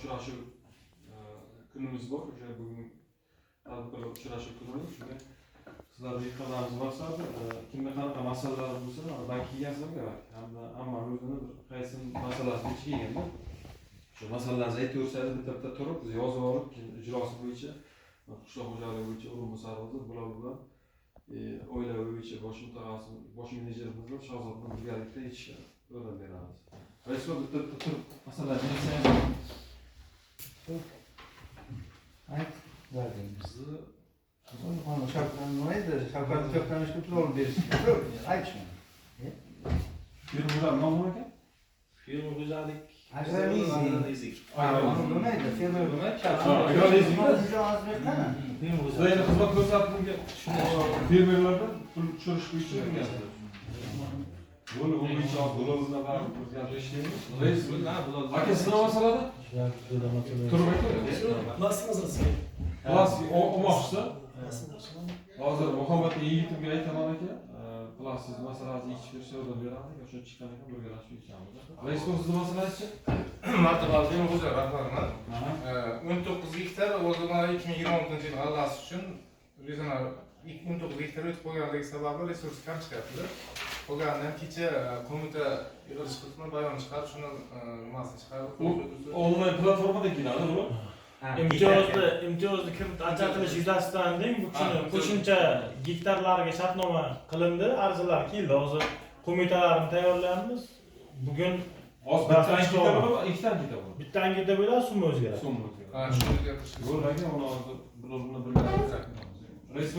uchrashuv kunimiz bor. O'sha bugun tadbir uchrashuv kunimiz. Shunga sizlarga yetkazamiz maqsadi kimga qanaqa masalalar bo'lsa, balki yozilgan hamda hammaning o'zini bir qaysi masalasi bo'yicha kelganda shu masalalarni aytaversangiz bitta turib biz yozib olib ijrosi bo'yicha qishloq xo'jaligi bo'yicha o'rinbosarimiz bular oilaviy bo'yicha bosh mutaxassis, bosh menejerimiz bilan Shahzod bilan birgalikda yechishga yordam beramiz. Raislar bitta turib masalarni aytsangiz. Ayt, bizni onu neydi? Şarkıları köklemiş bütün oğlu birisi. Ayt şunu. Firmalar ne ekan? Firma güzellik. Agrolizik. Onu neydi? Firma Agrolizik. Firma Sizlarga xizmat ko'rsatib fermerlardan pul tushirish bo'yicha o'rganyapti. Buni bo'yicha bularni baribir o'zgartirish ishlaymiz. Rais, aka sizlar masalada? Turib aytadi. Plas olmoqchisa. Hozir muhabbatli yigitimga aytaman aka. Plassiz masalasini ichib bersa yordam beramiz. O'sha chiqqan ekan o'rganishib ketamiz. Rais, sizni masalangiz-chi? Martabali Firma xo'jaligi rahbariman. 19 gektar o'zimizga 2026-yil g'allasi uchun bizga 19 gektar o'tib qolganligi sababli resurs kam chiqyapti. Qolganidan kecha qo'mita yig'ilish qilib bayon chiqarib, shuni nimasini chiqarib, Onlayn platformada keladi bu. imtiyozli kirit ajratilish yuzasidan deng bu kuni qo'shimcha gektarlarga shartnoma qilindi, arizalar keldi. Hozir qo'mitalarni tayyorlayapmiz. Bugun Bittadan ketadi, ikkidan ketadi. bittan ketib bo'ladi, summa o'zgaradi. So'mni o'zgaradi. shuni o'zgartirish. Bo'lmagan, uni hozir bularni birga. Rais,